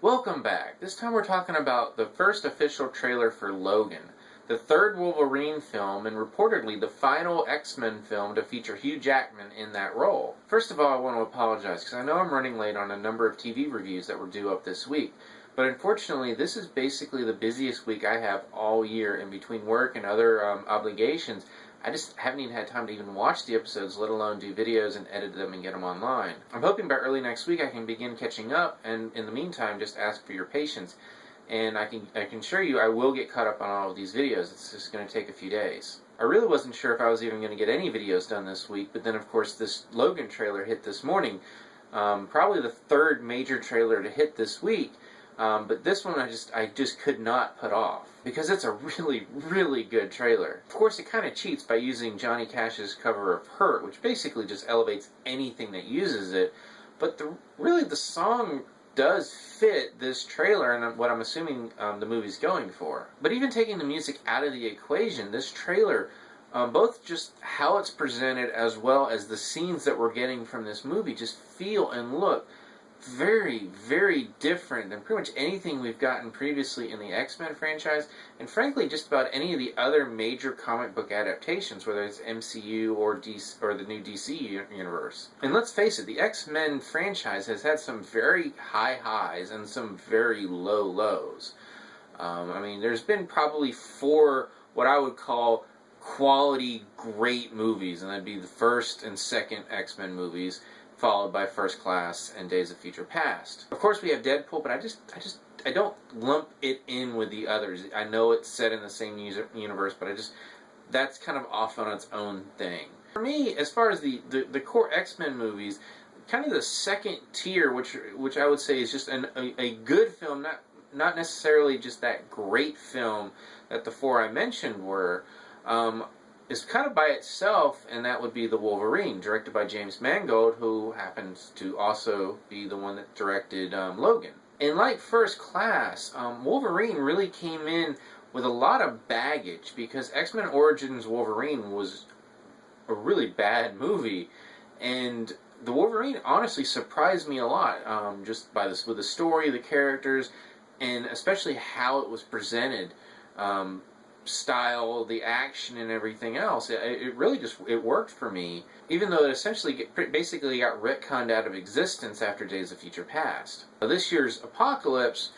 Welcome back. This time we're talking about the first official trailer for Logan, the third Wolverine film and reportedly the final X-Men film to feature Hugh Jackman in that role. First of all, I want to apologize because I know I'm running late on a number of TV reviews that were due up this week. But unfortunately, this is basically the busiest week I have all year, and between work and other obligations, I just haven't even had time to even watch the episodes, let alone do videos and edit them and get them online. I'm hoping by early next week I can begin catching up, and in the meantime, just ask for your patience. And I can assure you I will get caught up on all of these videos. It's just going to take a few days. I really wasn't sure if I was even going to get any videos done this week, but then of course this Logan trailer hit this morning. Probably the third major trailer to hit this week. But this one I just could not put off because it's a really, really good trailer. Of course, it kind of cheats by using Johnny Cash's cover of Hurt, which basically just elevates anything that uses it. But really, the song does fit this trailer and what I'm assuming the movie's going for. But even taking the music out of the equation, this trailer, both just how it's presented as well as the scenes that we're getting from this movie, just feel and look very, very different than pretty much anything we've gotten previously in the X-Men franchise, and frankly just about any of the other major comic book adaptations, whether it's MCU or DC, or the new DC universe. And let's face it, the X-Men franchise has had some very high highs and some very low lows. I mean, there's been probably 4 what I would call quality great movies, and that'd be the first and second X-Men movies, followed by First Class and Days of Future Past. Of course, we have Deadpool, but I don't lump it in with the others. I know it's set in the same universe, but that's kind of off on its own thing. For me, as far as the core X-Men movies, kind of the second tier, which I would say is just a good film, not necessarily just that great film that the 4 I mentioned were, is kind of by itself, and that would be The Wolverine, directed by James Mangold, who happens to also be the one that directed Logan. And like First Class, Wolverine really came in with a lot of baggage, because X-Men Origins Wolverine was a really bad movie, and The Wolverine honestly surprised me a lot, just by with the story, the characters, and especially how it was presented. Style, the action, and everything else. It really just worked for me, even though it essentially basically got retconned out of existence after Days of Future Past. Now, this year's Apocalypse,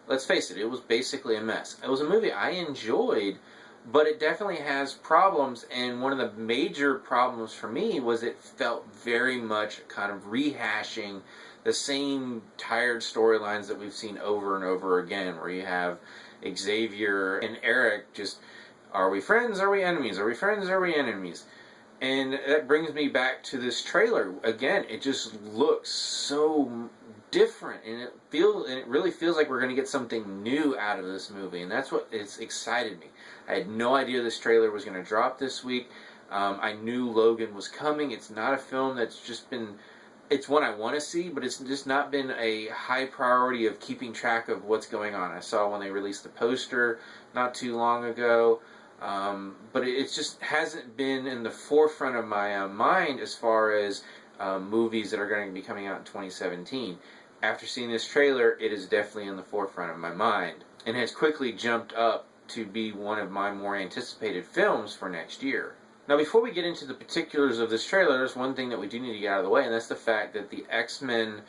let's face it, it was basically a mess. It was a movie I enjoyed, but it definitely has problems, and one of the major problems for me was it felt very much kind of rehashing the same tired storylines that we've seen over and over again, where you have Xavier and Eric just, are we friends, are we enemies, are we friends, are we enemies? And that brings me back to this trailer. Again, it just looks so different, and it really feels like we're going to get something new out of this movie, and that's what it's excited me. I had no idea this trailer was going to drop this week. I knew Logan was coming. It's not a film that's just been... It's one I want to see, but it's just not been a high priority of keeping track of what's going on. I saw when they released the poster not too long ago, but it just hasn't been in the forefront of my mind as far as movies that are going to be coming out in 2017. After seeing this trailer, it is definitely in the forefront of my mind, and has quickly jumped up to be one of my more anticipated films for next year. Now, before we get into the particulars of this trailer, there's one thing that we do need to get out of the way, and that's the fact that the X-Men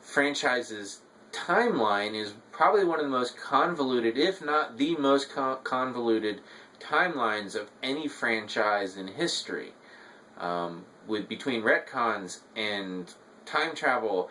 franchise's timeline is probably one of the most convoluted, if not the most convoluted timelines of any franchise in history. Between retcons and time travel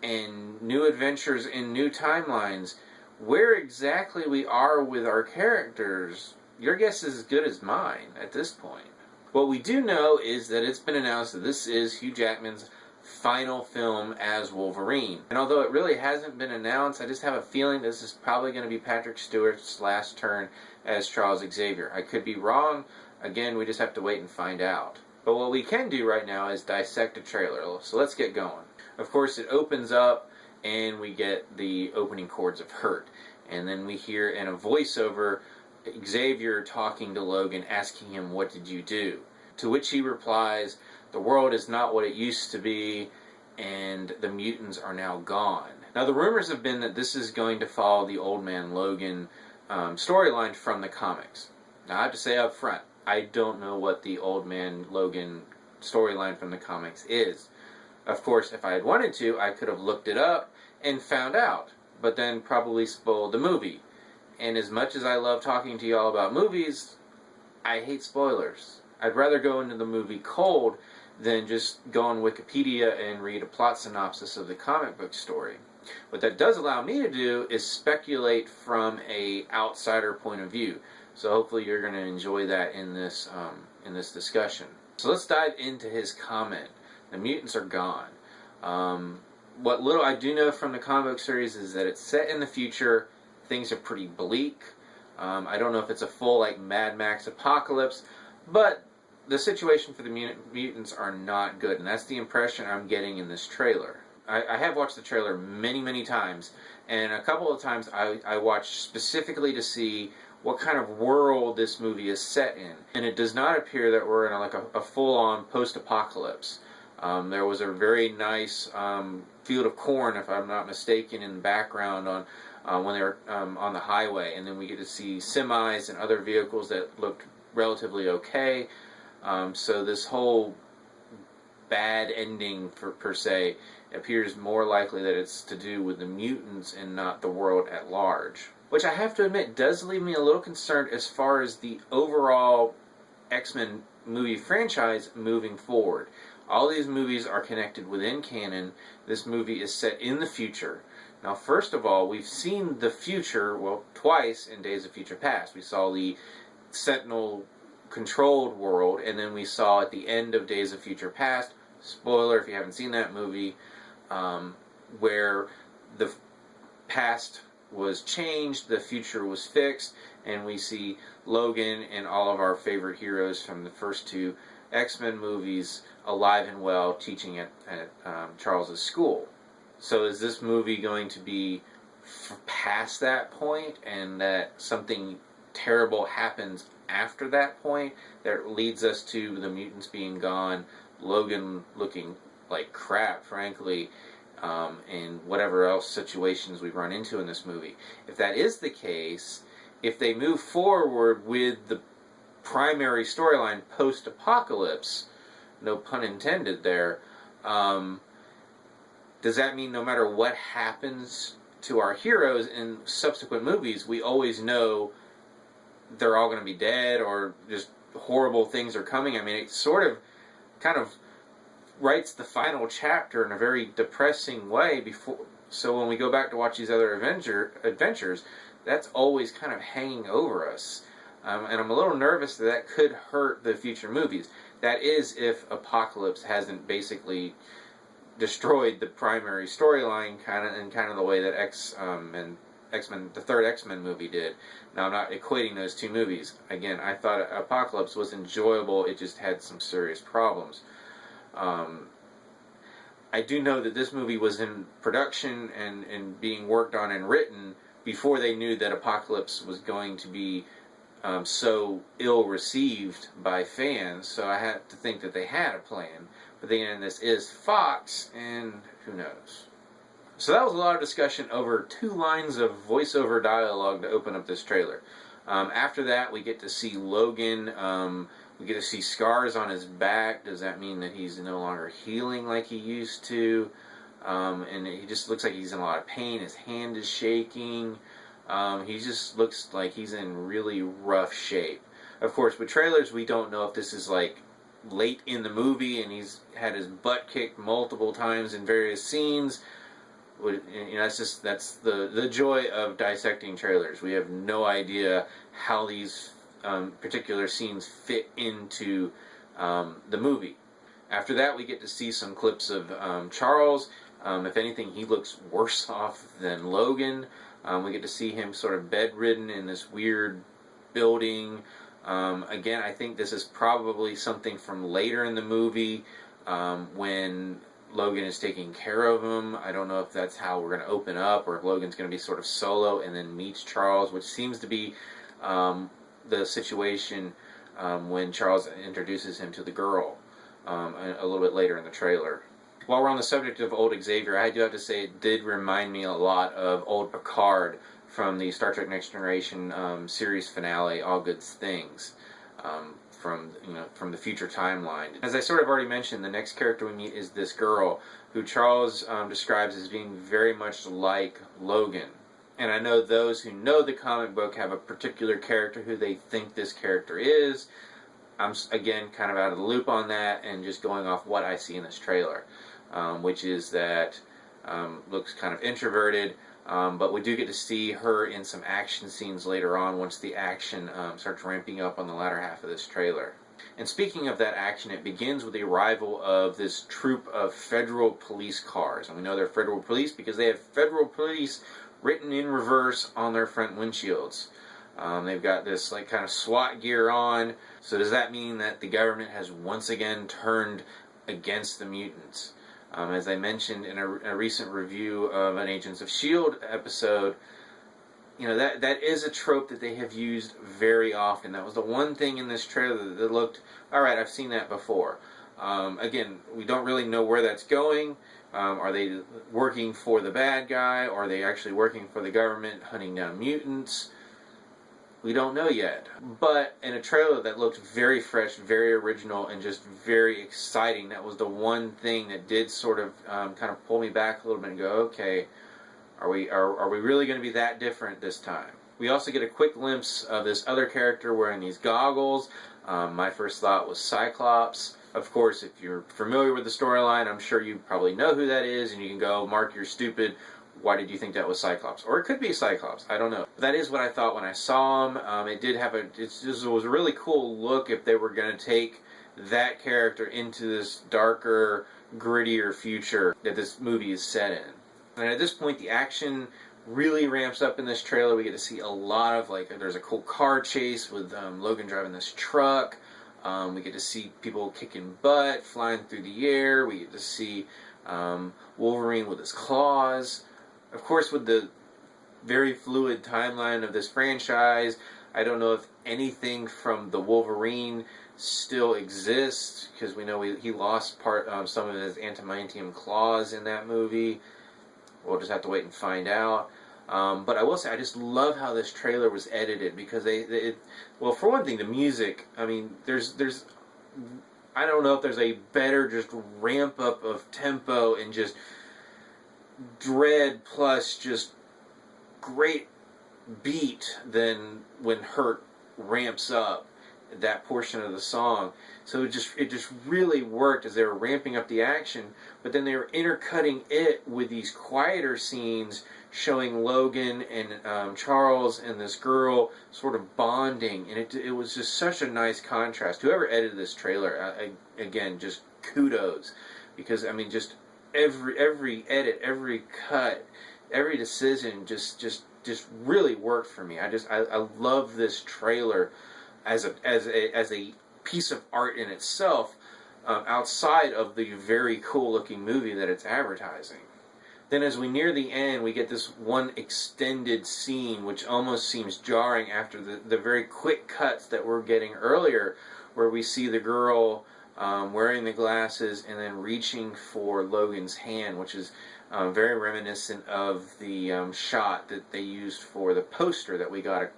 and new adventures in new timelines, where exactly we are with our characters, your guess is as good as mine at this point. What we do know is that it's been announced that this is Hugh Jackman's final film as Wolverine. And although it really hasn't been announced, I just have a feeling this is probably going to be Patrick Stewart's last turn as Charles Xavier. I could be wrong. Again, we just have to wait and find out. But what we can do right now is dissect a trailer. So let's get going. Of course, it opens up and we get the opening chords of Hurt. And then we hear in a voiceover Xavier talking to Logan, asking him, "What did you do?" To which he replies, "The world is not what it used to be, and the mutants are now gone." Now, the rumors have been that this is going to follow the Old Man Logan storyline from the comics. Now, I have to say up front, I don't know what the Old Man Logan storyline from the comics is. Of course, if I had wanted to, I could have looked it up and found out, but then probably spoiled the movie. And as much as I love talking to y'all about movies, I hate spoilers. I'd rather go into the movie cold than just go on Wikipedia and read a plot synopsis of the comic book story. What that does allow me to do is speculate from a outsider point of view. So hopefully you're going to enjoy that in this discussion. So let's dive into his comment. The mutants are gone. What little I do know from the comic book series is that it's set in the future. Things are pretty bleak. I don't know if it's a full like Mad Max apocalypse, but the situation for the mutants are not good, and that's the impression I'm getting in this trailer. I have watched the trailer many, many times, and a couple of times I watched specifically to see what kind of world this movie is set in. And it does not appear that we're in a full-on post-apocalypse. There was a very nice field of corn, if I'm not mistaken, in the background when they were on the highway, and then we get to see semis and other vehicles that looked relatively okay. So this whole bad ending, per se, appears more likely that it's to do with the mutants and not the world at large. Which I have to admit does leave me a little concerned as far as the overall X-Men movie franchise moving forward. All these movies are connected within canon. This movie is set in the future. Now, first of all, we've seen the future, well, twice in Days of Future Past. We saw the Sentinel-controlled world, and then we saw at the end of Days of Future Past, spoiler if you haven't seen that movie, where the past was changed, the future was fixed, and we see Logan and all of our favorite heroes from the first two X-Men movies alive and well, teaching at Charles's school. So is this movie going to be past that point, and that something terrible happens after that point that leads us to the mutants being gone, Logan looking like crap, frankly, and whatever else situations we run into in this movie? If that is the case, if they move forward with the primary storyline post-apocalypse, no pun intended there, does that mean no matter what happens to our heroes in subsequent movies, we always know they're all going to be dead or just horrible things are coming? I mean, it sort of kind of writes the final chapter in a very depressing way before. So when we go back to watch these other adventures, that's always kind of hanging over us. And I'm a little nervous that could hurt the future movies. That is, if Apocalypse hasn't basically destroyed the primary storyline, kind of the way that X-Men, the third X-Men movie did. Now, I'm not equating those two movies. Again, I thought Apocalypse was enjoyable. It just had some serious problems. I do know that this movie was in production and being worked on and written before they knew that Apocalypse was going to be so ill-received by fans, so I had to think that they had a plan. But then this is Fox, and who knows. So that was a lot of discussion over 2 lines of voiceover dialogue to open up this trailer. After that, we get to see Logan. We get to see scars on his back. Does that mean that he's no longer healing like he used to? And he just looks like he's in a lot of pain. His hand is shaking. He just looks like he's in really rough shape. Of course, with trailers, we don't know if this is like late in the movie and he's had his butt kicked multiple times in various scenes. You know, that's the joy of dissecting trailers. We have no idea how these particular scenes fit into the movie. After that, we get to see some clips of Charles. If anything, he looks worse off than Logan. We get to see him sort of bedridden in this weird building. Again, I think this is probably something from later in the movie when Logan is taking care of him. I don't know if that's how we're going to open up, or if Logan's going to be sort of solo and then meets Charles, which seems to be the situation when Charles introduces him to the girl a little bit later in the trailer. While we're on the subject of old Xavier, I do have to say it did remind me a lot of old Picard from the Star Trek Next Generation series finale, All Good Things, from the future timeline. As I sort of already mentioned, the next character we meet is this girl who Charles describes as being very much like Logan. And I know those who know the comic book have a particular character who they think this character is. I'm, again, kind of out of the loop on that and just going off what I see in this trailer, which is that looks kind of introverted, but we do get to see her in some action scenes later on once the action starts ramping up on the latter half of this trailer. And speaking of that action, it begins with the arrival of this troop of federal police cars. And we know they're federal police because they have federal police written in reverse on their front windshields. They've got this like kind of SWAT gear on. So does that mean that the government has once again turned against the mutants? As I mentioned in a recent review of an Agents of S.H.I.E.L.D. episode, you know, that is a trope that they have used very often. That was the one thing in this trailer that looked, alright, I've seen that before. Again, we don't really know where that's going. Are they working for the bad guy? Or are they actually working for the government, hunting down mutants? We don't know yet. But in a trailer that looked very fresh, very original, and just very exciting, that was the one thing that did sort of kind of pull me back a little bit and go, okay, are we really going to be that different this time? We also get a quick glimpse of this other character wearing these goggles. My first thought was Cyclops. Of course, if you're familiar with the storyline, I'm sure you probably know who that is, and you can go, Mark, you're stupid. Why did you think that was Cyclops? Or it could be Cyclops. I don't know. But that is what I thought when I saw him. It did have it was a really cool look if they were going to take that character into this darker, grittier future that this movie is set in. And at this point, the action really ramps up in this trailer. We get to see a lot of, like, there's a cool car chase with Logan driving this truck. We get to see people kicking butt, flying through the air. We get to see Wolverine with his claws. Of course, with the very fluid timeline of this franchise, I don't know if anything from the Wolverine still exists, because we know he lost some of his adamantium claws in that movie. We'll just have to wait and find out. But I will say, I just love how this trailer was edited, because well, for one thing, the music, I mean, I don't know if there's a better just ramp up of tempo and just dread plus just great beat than when Hurt ramps up that portion of the song. So it just really worked as they were ramping up the action, but then they were intercutting it with these quieter scenes showing Logan and Charles and this girl sort of bonding, and it was just such a nice contrast. Whoever edited this trailer, again, just kudos, because I mean, just every edit, every cut, every decision just really worked for me. I love this trailer as a piece of art in itself, outside of the very cool looking movie that it's advertising. Then as we near the end, we get this one extended scene which almost seems jarring after the very quick cuts that we're getting earlier, where we see the girl wearing the glasses and then reaching for Logan's hand, which is very reminiscent of the shot that they used for the poster that we got,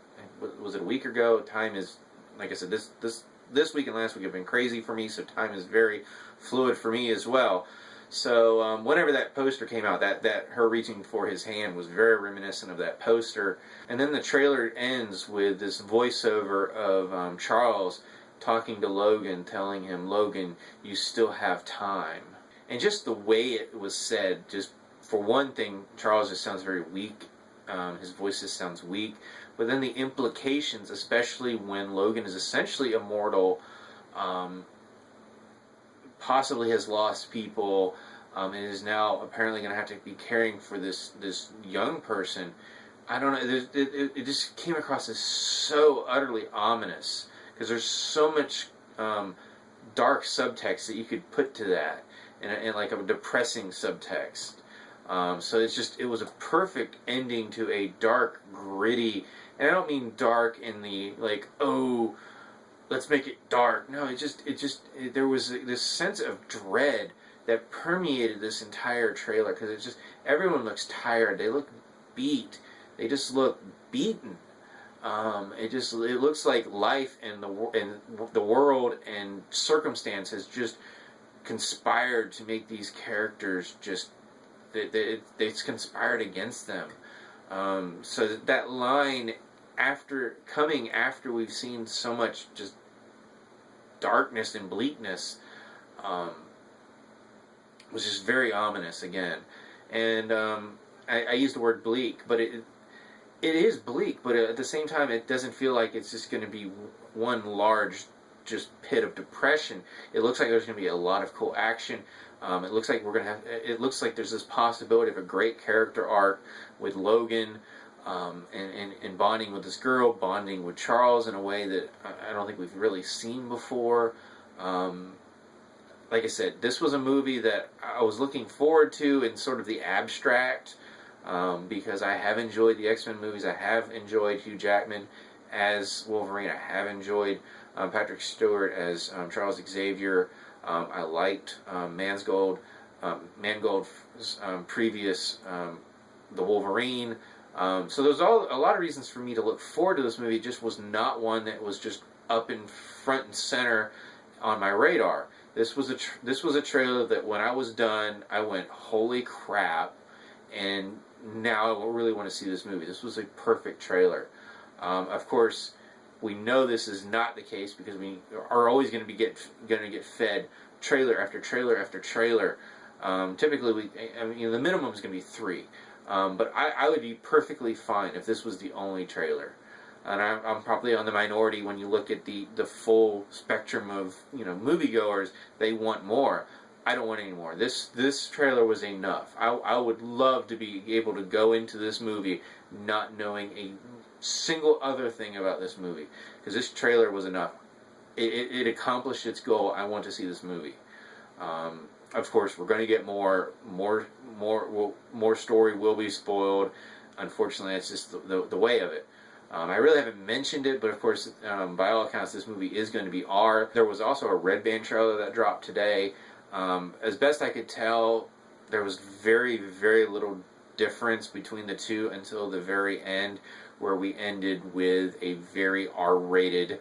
was it a week ago? Time is, like I said, this week and last week have been crazy for me, so time is very fluid for me as well. So whenever that poster came out, that her reaching for his hand was very reminiscent of that poster. And then the trailer ends with this voiceover of Charles talking to Logan, telling him, Logan, you still have time. And just the way it was said, just for one thing, Charles just sounds very weak. His voice just sounds weak. But then the implications, especially when Logan is essentially immortal, possibly has lost people, and is now apparently going to have to be caring for this young person. I don't know, it just came across as so utterly ominous, because there's so much dark subtext that you could put to that, and like a depressing subtext. So it was a perfect ending to a dark, gritty, and I don't mean dark in the, like, oh, let's make it dark. No, there was this sense of dread that permeated this entire trailer, because it's just, everyone looks tired, they look beat, they just look beaten. It looks like life and the world and circumstance has just conspired to make these characters just, it's conspired against them. So that line after we've seen so much just darkness and bleakness, was just very ominous again. And I use the word bleak, but it is bleak, but at the same time it doesn't feel like it's just going to be one large just pit of depression. It looks like there's going to be a lot of cool action. It looks like it looks like there's this possibility of a great character arc with Logan, and bonding with this girl, bonding with Charles in a way that I don't think we've really seen before. Like I said, this was a movie that I was looking forward to in sort of the abstract, because I have enjoyed the X-Men movies. I have enjoyed Hugh Jackman as Wolverine. I have enjoyed Patrick Stewart as Charles Xavier. I liked Mangold's previous The Wolverine. So there's a lot of reasons for me to look forward to this movie. It just was not one that was just up in front and center on my radar. This was a trailer that when I was done, I went, holy crap, and now I really want to see this movie. This was a perfect trailer. Of course, we know this is not the case because we are always going to get fed trailer after trailer after trailer. Typically, the minimum is going to be 3. But I would be perfectly fine if this was the only trailer. And I'm probably on the minority when you look at the full spectrum of moviegoers. They want more. I don't want any more. This trailer was enough. I would love to be able to go into this movie not knowing a single other thing about this movie, because this trailer was enough. It accomplished its goal. I want to see this movie. Of course, we're going to get more story will be spoiled. Unfortunately, that's just the way of it. I really haven't mentioned it, but of course, by all accounts, this movie is going to be R. There was also a Red Band trailer that dropped today. As best I could tell, there was very, very little difference between the two until the very end, where we ended with a very R-rated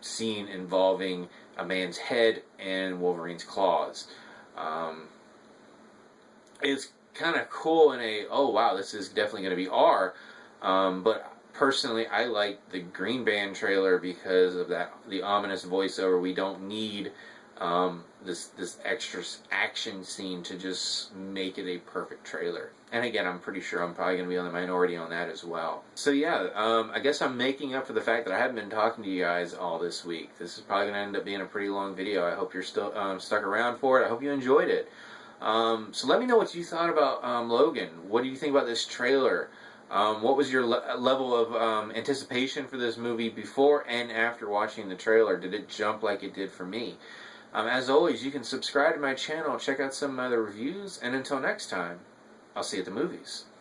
scene involving a man's head and Wolverine's claws. It's kind of cool in a, oh wow, this is definitely going to be R. But personally, I like the Green Band trailer because of the ominous voiceover. We don't need this extra action scene to just make it a perfect trailer. And again, I'm pretty sure I'm probably going to be on the minority on that as well. So yeah, I guess I'm making up for the fact that I haven't been talking to you guys all this week. This is probably going to end up being a pretty long video. I hope you're still stuck around for it. I hope you enjoyed it. So let me know what you thought about Logan. What do you think about this trailer? What was your level of anticipation for this movie before and after watching the trailer? Did it jump like it did for me? As always, you can subscribe to my channel, check out some of my other reviews, and until next time, I'll see you at the movies.